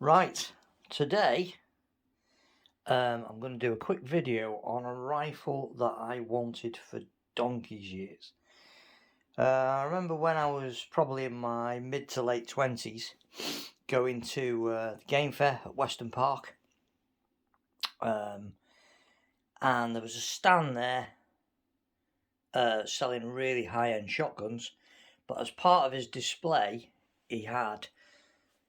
Right, today I'm going to do a quick video on a rifle that I wanted for donkey's years. I remember when I was probably in my mid to late 20s going to the game fair at Weston Park, and there was a stand there selling really high-end shotguns, but as part of his display he had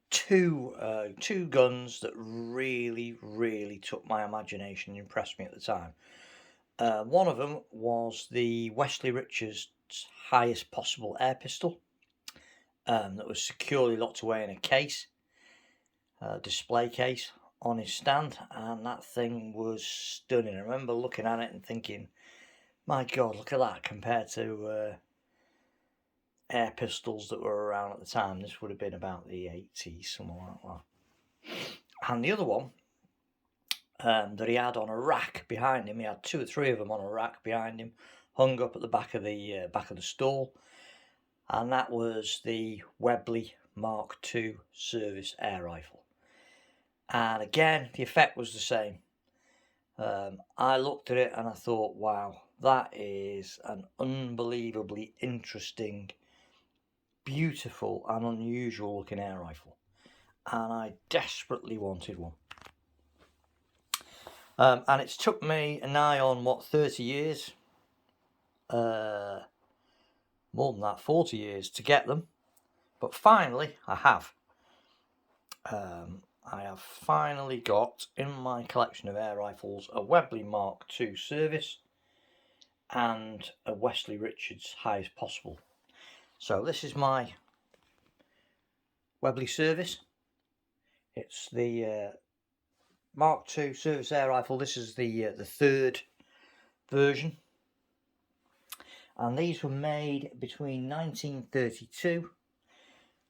two guns that really took my imagination and impressed me at the time. One of them was the Wesley Richards highest possible air pistol that was securely locked away in a case, display case on his stand, and that thing was stunning. I remember looking at it and thinking, my God, look at that compared to air pistols that were around at the time. This would have been about the 80s, something like that. And the other one that he had on a rack behind him, he had two or three of them on a rack behind him, hung up at the back of the stall, and that was the Webley Mark II service air rifle. And again, the effect was the same. I looked at it and I thought, wow, that is an unbelievably interesting, beautiful and unusual looking air rifle, and I desperately wanted one. And it's took me a nigh on 30 years, more than that, 40 years to get them, but finally I have. I have finally got in my collection of air rifles a Webley Mark II service and a Wesley Richards highest possible. So this is my Webley service. It's the Mark II service air rifle. This is the third version, and these were made between 1932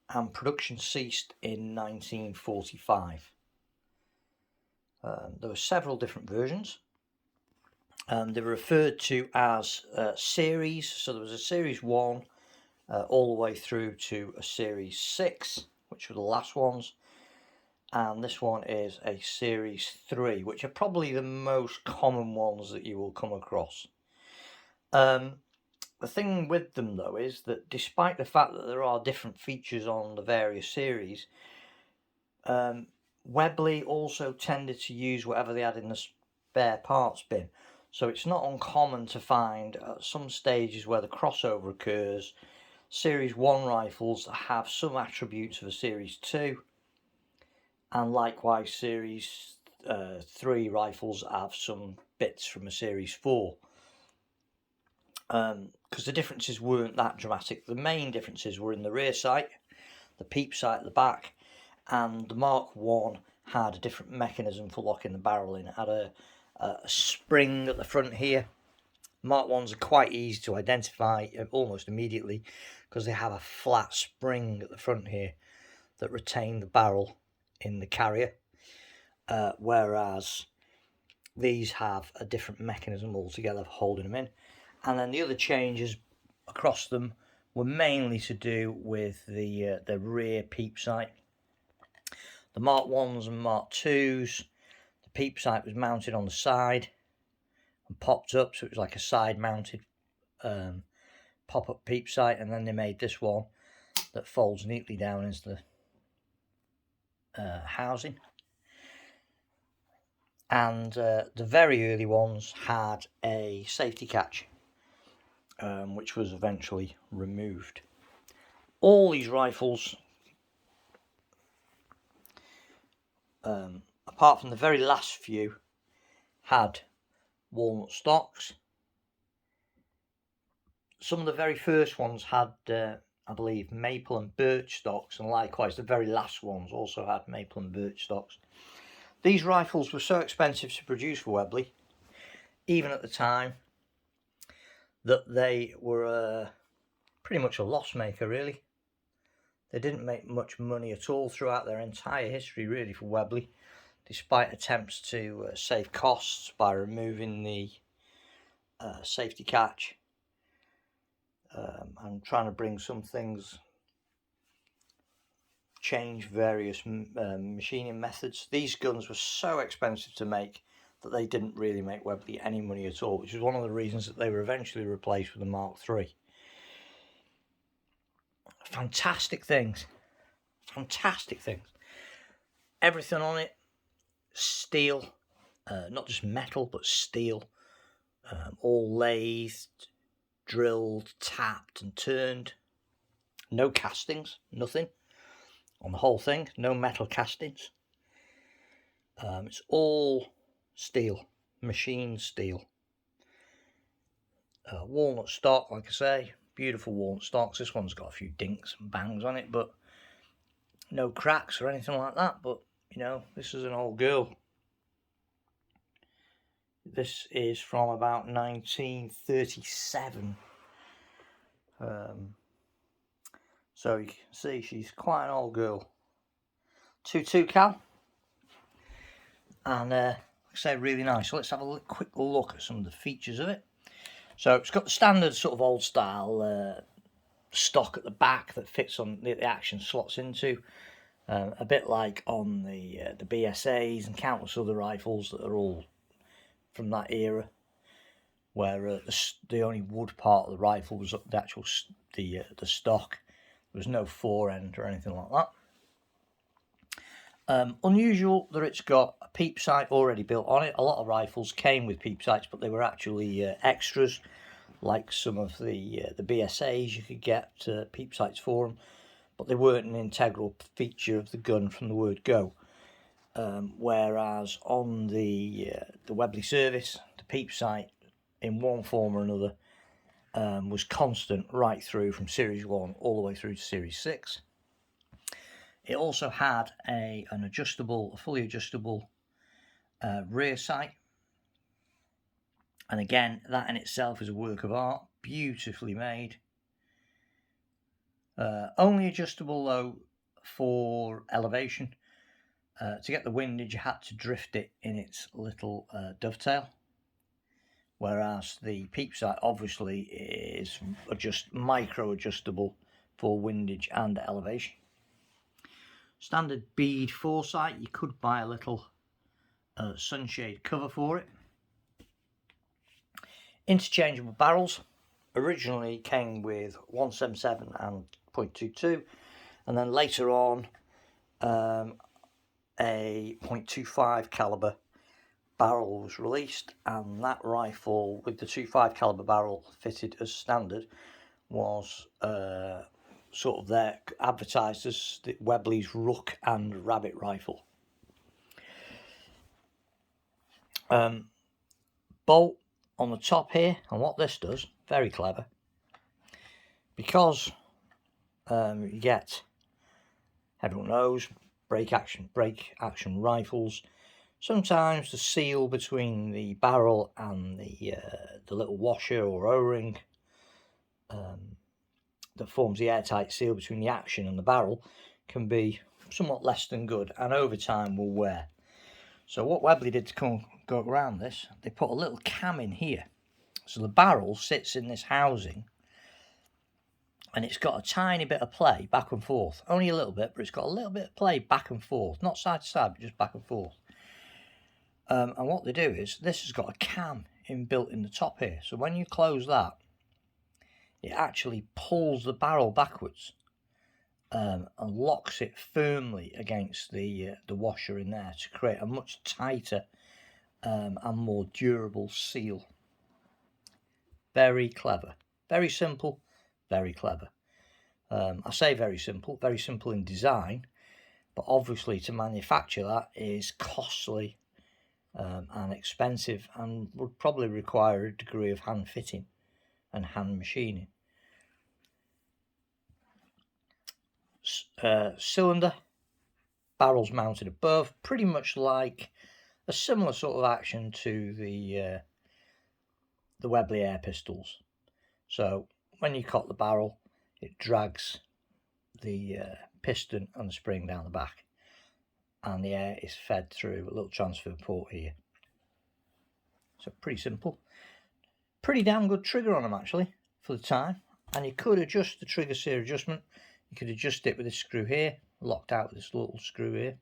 and production ceased in 1945. There were several different versions. They were referred to as series, so there was a series 1 all the way through to a series 6, which were the last ones, and this one is a series 3, which are probably the most common ones that you will come across. The thing with them though is that despite the fact that there are different features on the various series, Webley also tended to use whatever they had in the spare parts bin. So it's not uncommon to find at some stages where the crossover occurs, Series 1 rifles have some attributes of a Series 2, and likewise Series 3 rifles have some bits from a Series 4. Because the differences weren't that dramatic. The main differences were in the rear sight, the peep sight at the back, and the Mark 1 had a different mechanism for locking the barrel in. It had a spring at the front here. Mark 1s are quite easy to identify almost immediately because they have a flat spring at the front here that retain the barrel in the carrier, whereas these have a different mechanism altogether for holding them in. And then the other changes across them were mainly to do with the rear peep sight. The Mark 1s and Mark 2s, the peep sight was mounted on the side and popped up, so it was like a side mounted pop-up peep sight, and then they made this one that folds neatly down into the housing. And the very early ones had a safety catch, which was eventually removed. All these rifles, apart from the very last few, had walnut stocks. Some of the very first ones had, I believe, maple and birch stocks, and likewise the very last ones also had maple and birch stocks. These rifles were so expensive to produce for Webley, even at the time, that they were pretty much a loss maker, really. They didn't make much money at all throughout their entire history, really, for Webley, despite attempts to save costs by removing the safety catch and trying to bring some things changed various machining methods. These guns were so expensive to make that they didn't really make Webley any money at all, which is one of the reasons that they were eventually replaced with the Mark III. Fantastic things. Fantastic things. Everything on it, steel, not just metal, but steel, all lathed, drilled, tapped and turned. No castings, nothing on the whole thing, no metal castings. It's all steel, machined steel. Walnut stock, like I say, beautiful walnut stocks. This one's got a few dinks and bangs on it, but no cracks or anything like that. But you know, this is an old girl. This is from about 1937. So you can see she's quite an old girl. 22 cal. And like I say, really nice. So let's have a quick look at some of the features of it. So it's got the standard sort of old style stock at the back that fits on the action slots into. A bit like on the BSAs and countless other rifles that are all from that era, where the only wood part of the rifle was the actual the stock. There was no forend or anything like that. Unusual that it's got a peep sight already built on it. A lot of rifles came with peep sights, but they were actually extras, like some of the BSAs. You could get peep sights for them, but they weren't an integral feature of the gun from the word go. Whereas on the Webley service, the peep sight in one form or another was constant right through from Series 1 all the way through to Series 6. It also had a fully adjustable rear sight, and again, that in itself is a work of art, beautifully made. Only adjustable though for elevation. To get the windage, you had to drift it in its little dovetail, whereas the peep sight obviously is just micro adjustable for windage and elevation. Standard bead foresight. You could buy a little sunshade cover for it. Interchangeable barrels. Originally came with 177 and .22, and then later on a .25 caliber barrel was released, and that rifle with the .25 caliber barrel fitted as standard was sort of there advertised as the Webley's Rook and Rabbit rifle. Bolt on the top here, and what this does, very clever, because you get, everyone knows, break action rifles. Sometimes the seal between the barrel and the little washer or O-ring that forms the airtight seal between the action and the barrel can be somewhat less than good, and over time will wear. So what Webley did to go around this, they put a little cam in here. So the barrel sits in this housing, and it's got a tiny bit of play back and forth. Only a little bit, but it's got a little bit of play back and forth. Not side to side, but just back and forth. And what they do is, this has got a cam inbuilt in the top here. So when you close that, it actually pulls the barrel backwards and locks it firmly against the washer in there to create a much tighter and more durable seal. Very clever. Very simple, very clever. I say very simple in design, but obviously to manufacture that is costly and expensive, and would probably require a degree of hand fitting and hand machining. Cylinder, barrels mounted above, pretty much like a similar sort of action to the Webley air pistols. So when you cock the barrel, it drags the piston and the spring down the back, and the air is fed through a little transfer port here. So pretty simple. Pretty damn good trigger on them actually for the time, and you could adjust the trigger sear adjustment. You could adjust it with this screw here, locked out with this little screw here.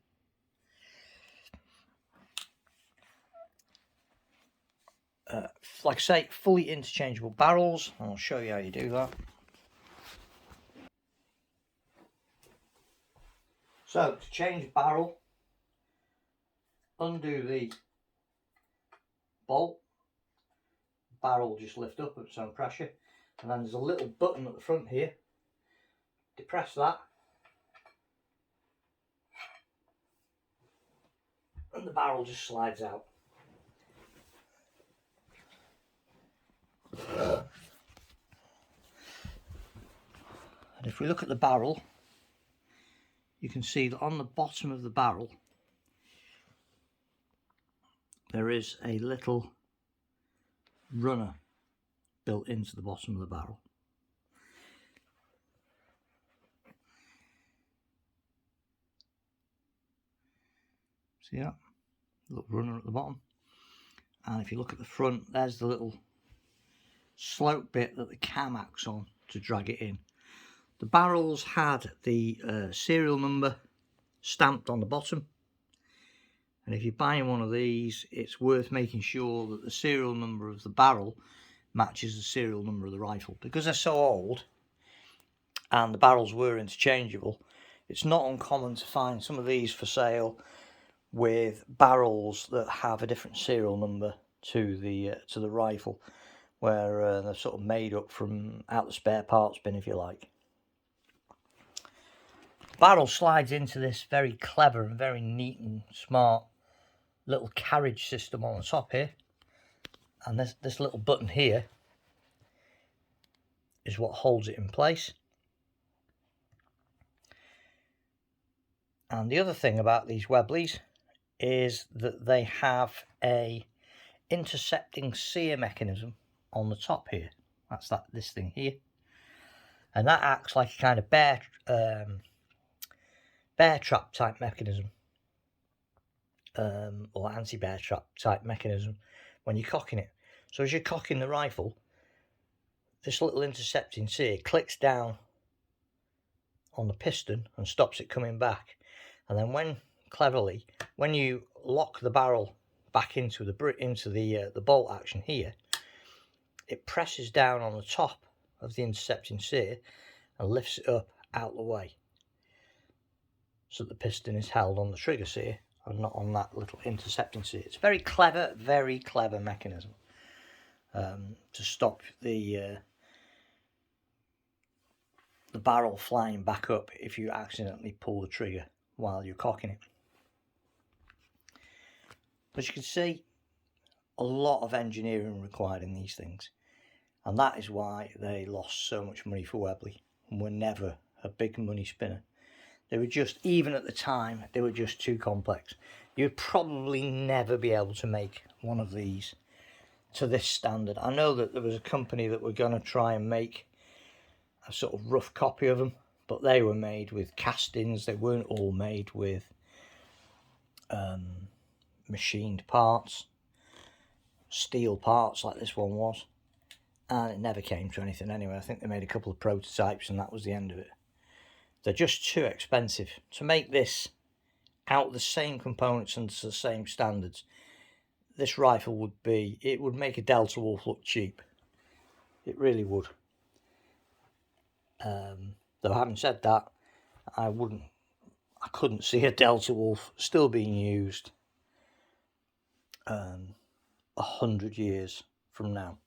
Like I say, fully interchangeable barrels. I'll show you how you do that. So to change barrel, undo the bolt, barrel will just lift up at its own pressure, and then there's a little button at the front here. Depress that, and the barrel just slides out. And if we look at the barrel, you can see that on the bottom of the barrel there is a little runner built into the bottom of the barrel. See that? Little runner at the bottom. And if you look at the front, there's the little slope bit that the cam acts on to drag it in. The barrels had the serial number stamped on the bottom, and if you're buying one of these, it's worth making sure that the serial number of the barrel matches the serial number of the rifle. Because they're so old and the barrels were interchangeable, it's not uncommon to find some of these for sale with barrels that have a different serial number to the rifle, where they're sort of made up from out the spare parts bin, if you like. Barrel slides into this very clever and very neat and smart little carriage system on the top here, and this little button here is what holds it in place. And the other thing about these Webleys is that they have a intercepting sear mechanism on the top here. That's this thing here, and that acts like a kind of bear trap type mechanism, or anti-bear trap type mechanism when you're cocking it. So as you're cocking the rifle, this little intercepting sear clicks down on the piston and stops it coming back. And then when you lock the barrel back into the bolt action here, it presses down on the top of the intercepting sear and lifts it up out the way, so that the piston is held on the trigger sear and not on that little intercepting sear. It's a very clever mechanism to stop the barrel flying back up if you accidentally pull the trigger while you're cocking it. As you can see, a lot of engineering required in these things, and that is why they lost so much money for Webley and were never a big money spinner. They were just, even at the time, they were just too complex. You'd probably never be able to make one of these to this standard. I know that there was a company that were going to try and make a sort of rough copy of them, but they were made with castings. They weren't all made with machined parts, steel parts like this one was, and it never came to anything anyway. I think they made a couple of prototypes and that was the end of it. They're just too expensive to make this out of the same components and to the same standards. This rifle would make a Delta Wolf look cheap. It really would. Though having said that, I couldn't see a Delta Wolf still being used 100 years from now,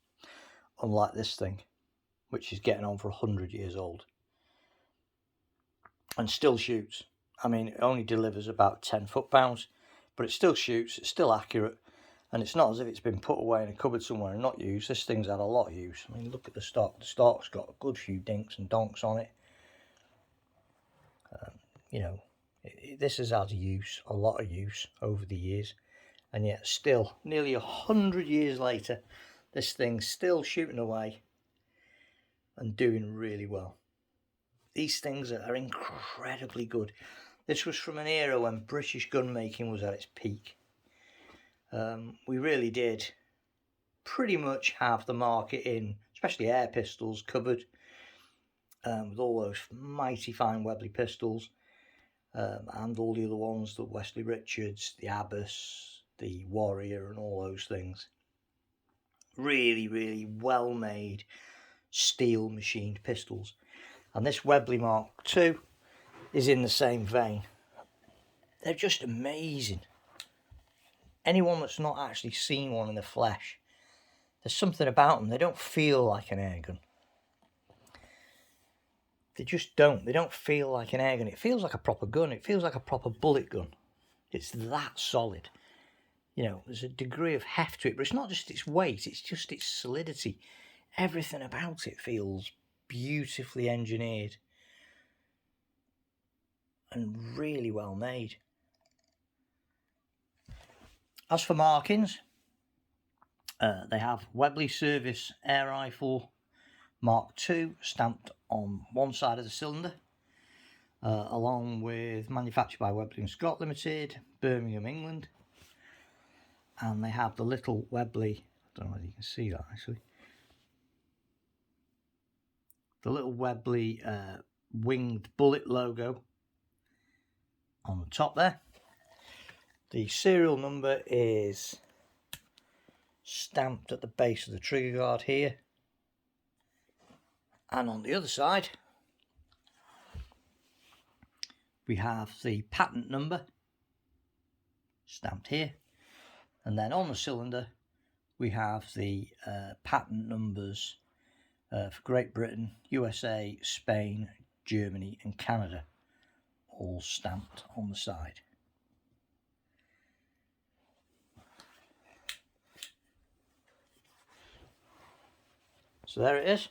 unlike this thing, which is getting on for 100 years old and still shoots. I mean, it only delivers about 10 foot-pounds, but it still shoots, it's still accurate, and it's not as if it's been put away in a cupboard somewhere and not used. This thing's had a lot of use. I mean, look at the stock. The stock's got a good few dinks and donks on it. You know, this has had a lot of use over the years, and yet still, nearly 100 years later, this thing's still shooting away and doing really well. These things are incredibly good. This was from an era when British gun making was at its peak. We really did pretty much have the market in, especially air pistols, covered with all those mighty fine Webley pistols. and all the other ones, the Wesley Richards, the Abbas, the Warrior, and all those things. Really, really well made steel machined pistols. And this Webley Mark II is in the same vein. They're just amazing. Anyone that's not actually seen one in the flesh, there's something about them. They don't feel like an airgun. They just don't. They don't feel like an airgun. It feels like a proper gun. It feels like a proper bullet gun. It's that solid. You know, there's a degree of heft to it, but it's not just its weight, it's just its solidity. Everything about it feels beautifully engineered and really well made. As for markings, they have Webley Service Air Rifle Mark II stamped on one side of the cylinder, along with manufactured by Webley and Scott Limited, Birmingham, England. And they have the little Webley, I don't know whether you can see that actually, the little Webley winged bullet logo on the top there. The serial number is stamped at the base of the trigger guard here, and on the other side we have the patent number stamped here, and then on the cylinder we have the patent numbers for Great Britain, USA, Spain, Germany and Canada, all stamped on the side. So there it is.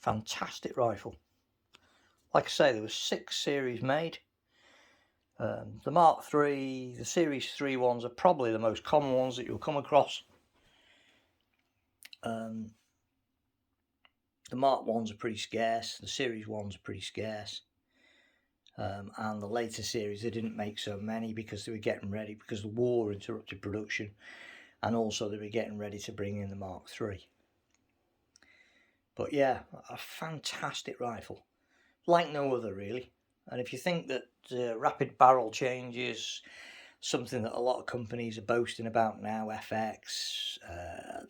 Fantastic rifle. Like I say, there were 6 series made. The Mark III, the Series 3 ones are probably the most common ones that you'll come across. The Mark 1s are pretty scarce, the Series 1s are pretty scarce. And the later series, they didn't make so many because they were getting ready, because the war interrupted production, and also they were getting ready to bring in the Mark III. But yeah, a fantastic rifle, like no other really. And if you think that rapid barrel change is something that a lot of companies are boasting about now, FX,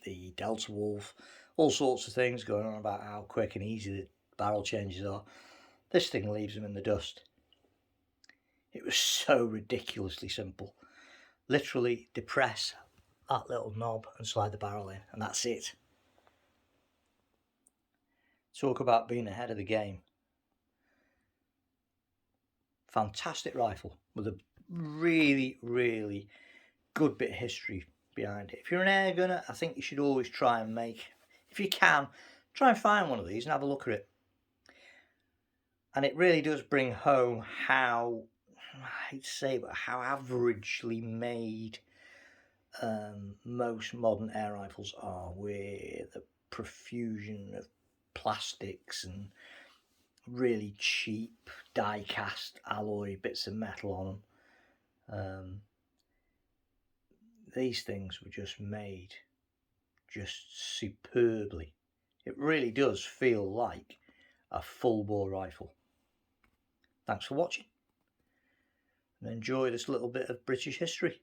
the Delta Wolf, all sorts of things going on about how quick and easy the barrel changes are, this thing leaves them in the dust. It was so ridiculously simple. Literally depress that little knob and slide the barrel in, and that's it. Talk about being ahead of the game. Fantastic rifle with a really, really good bit of history behind it. If you're an air gunner, I think you should always try and if you can, try and find one of these and have a look at it. And it really does bring home how, I hate to say it, but how averagely made most modern air rifles are, with a profusion of plastics and really cheap die cast alloy bits of metal on them. These things were just made just superbly. It really does feel like a full bore rifle. Thanks for watching, and enjoy this little bit of British history.